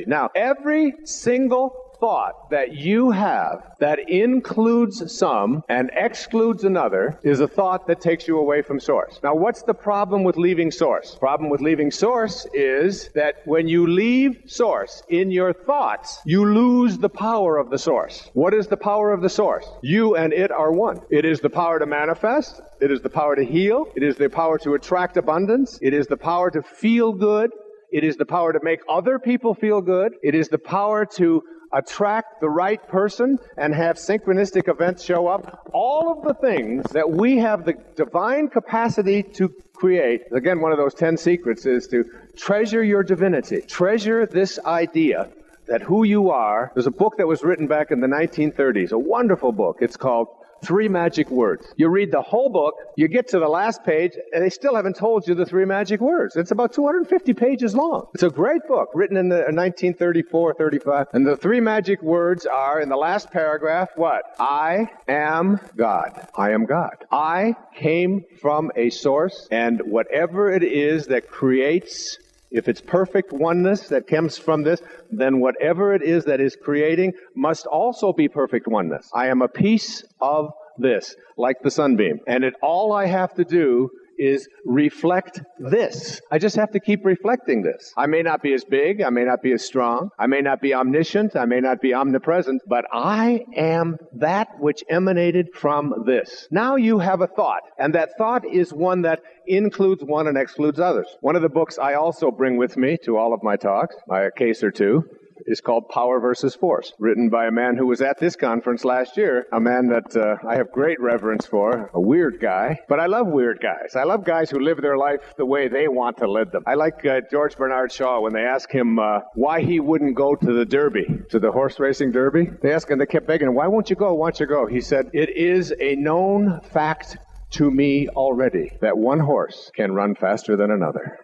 Now, every single thought that you have that includes some and excludes another is a thought that takes you away from Source. Now, what's the problem with leaving Source? The problem with leaving Source is that when you leave Source in your thoughts, you lose the power of the Source. What is the power of the Source? You and it are one. It is the power to manifest. It is the power to heal. It is the power to attract abundance. It is the power to feel good. It is the power to make other people feel good. It is the power to attract the right person and have synchronistic events show up. All of the things that we have the divine capacity to create. Again, one of those 10 secrets is to treasure your divinity. Treasure this idea that who you are. There's a book that was written back in the 1930s, a wonderful book. It's called 3 Magic Words. You read the whole book, you get to the last page, and they still haven't told you the 3 magic words. It's about 250 pages long. It's a great book, written in the 1934, 35. And the 3 magic words are, in the last paragraph, what? I am God. I am God. I came from a source, and whatever it is that creates, if it's perfect oneness that comes from this, then whatever it is that is creating must also be perfect oneness. I am a piece of this, like the sunbeam. And all I have to do is reflect this. I just have to keep reflecting this. I may not be as big, I may not be as strong, I may not be omniscient, I may not be omnipresent, but I am that which emanated from this. Now you have a thought, and that thought is one that includes one and excludes others. One of the books I also bring with me to all of my talks, by a case or two, is called Power versus Force, written by a man who was at this conference last year, a man that I have great reverence for, a weird guy. But I love weird guys. I love guys who live their life the way they want to live them. I like George Bernard Shaw when they ask him why he wouldn't go to the Derby, to the horse racing Derby. They asked him, they kept begging him, why won't you go, why won't you go? He said, it is a known fact to me already that one horse can run faster than another.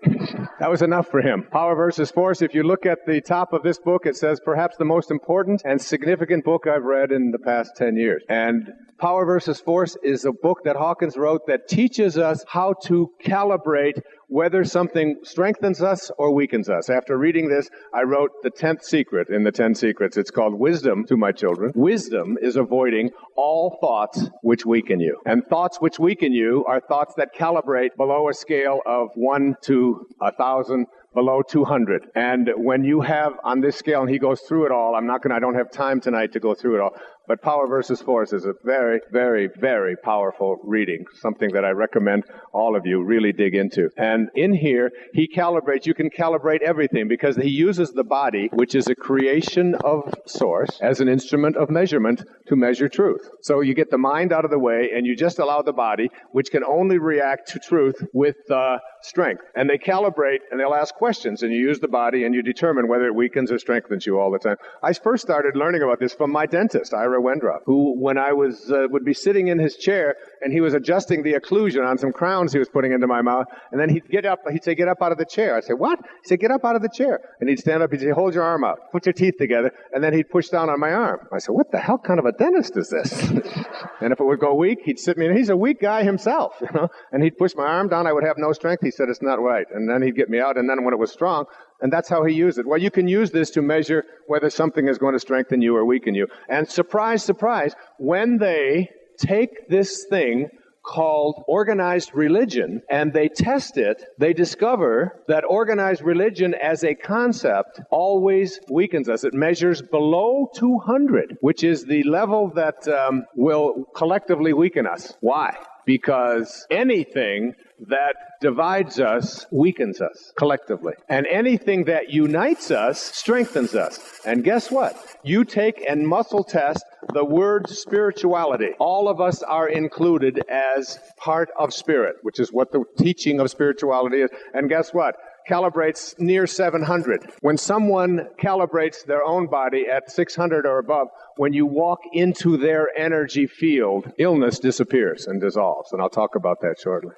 That was enough for him. Power versus Force. If you look at the top of this book, it says perhaps the most important and significant book I've read in the past 10 years. And Power versus Force is a book that Hawkins wrote that teaches us how to calibrate whether something strengthens us or weakens us. After reading this, I wrote the 10th secret in the 10 secrets. It's called Wisdom to my children. Wisdom is avoiding all thoughts which weaken you. And thoughts which weaken you are thoughts that calibrate below a scale of 1 to 1,000, below 200. And when you have on this scale, and he goes through it all, I don't have time tonight to go through it all, but Power versus Force is a very, very, very powerful reading, something that I recommend all of you really dig into. And in here, he calibrates, you can calibrate everything because he uses the body, which is a creation of Source, as an instrument of measurement to measure truth. So you get the mind out of the way and you just allow the body, which can only react to truth with strength. And they calibrate and they'll ask questions and you use the body and you determine whether it weakens or strengthens you all the time. I first started learning about this from my dentist, Ira Wendrop, who, when I was would be sitting in his chair and he was adjusting the occlusion on some crowns he was putting into my mouth, and then he'd get up, he'd say, get up out of the chair. I'd say, what? He'd say, get up out of the chair. And he'd stand up, he'd say, hold your arm out, put your teeth together, and then he'd push down on my arm. I said, what the hell kind of a dentist is this? And if it would go weak, he'd sit me, and he's a weak guy himself, and he'd push my arm down, I would have no strength. He said, it's not right. And then he'd get me out, and then when it was strong, and that's how he used it. Well, you can use this to measure whether something is going to strengthen you or weaken you. And surprise, surprise, when they take this thing called organized religion and they test it, they discover that organized religion as a concept always weakens us. It measures below 200, which is the level that will collectively weaken us. Why? Because anything that divides us weakens us collectively. And anything that unites us strengthens us. And guess what? You take and muscle test the word spirituality. All of us are included as part of spirit, which is what the teaching of spirituality is. And guess what? Calibrates near 700. When someone calibrates their own body at 600 or above, when you walk into their energy field, illness disappears and dissolves. And I'll talk about that shortly.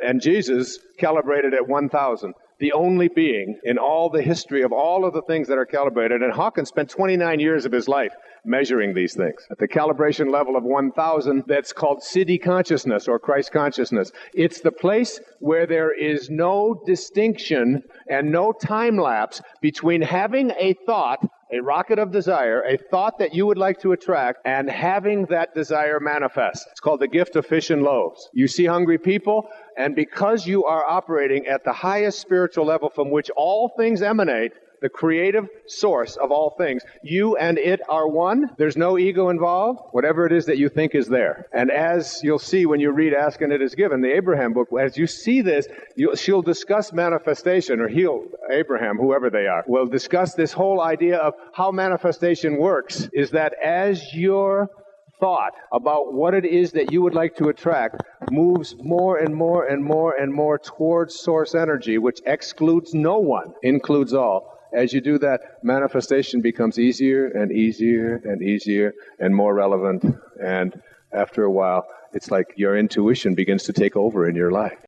And Jesus calibrated at 1,000. the only being in all the history of all of the things that are calibrated. And Hawkins spent 29 years of his life measuring these things. At the calibration level of 1,000, that's called Siddhi consciousness or Christ consciousness. It's the place where there is no distinction and no time lapse between having a thought, a rocket of desire, a thought that you would like to attract, and having that desire manifest. It's called the gift of fish and loaves. You see hungry people, and because you are operating at the highest spiritual level from which all things emanate, the creative source of all things, you and it are one. There's no ego involved. Whatever it is that you think is there. And as you'll see when you read Ask and It Is Given, the Abraham book, as you see this, she'll discuss manifestation, or Abraham, whoever they are, will discuss this whole idea of how manifestation works, is that as your thought about what it is that you would like to attract moves more and more and more and more towards source energy, which excludes no one, includes all. As you do that, manifestation becomes easier and easier and easier and more relevant. And after a while, it's like your intuition begins to take over in your life.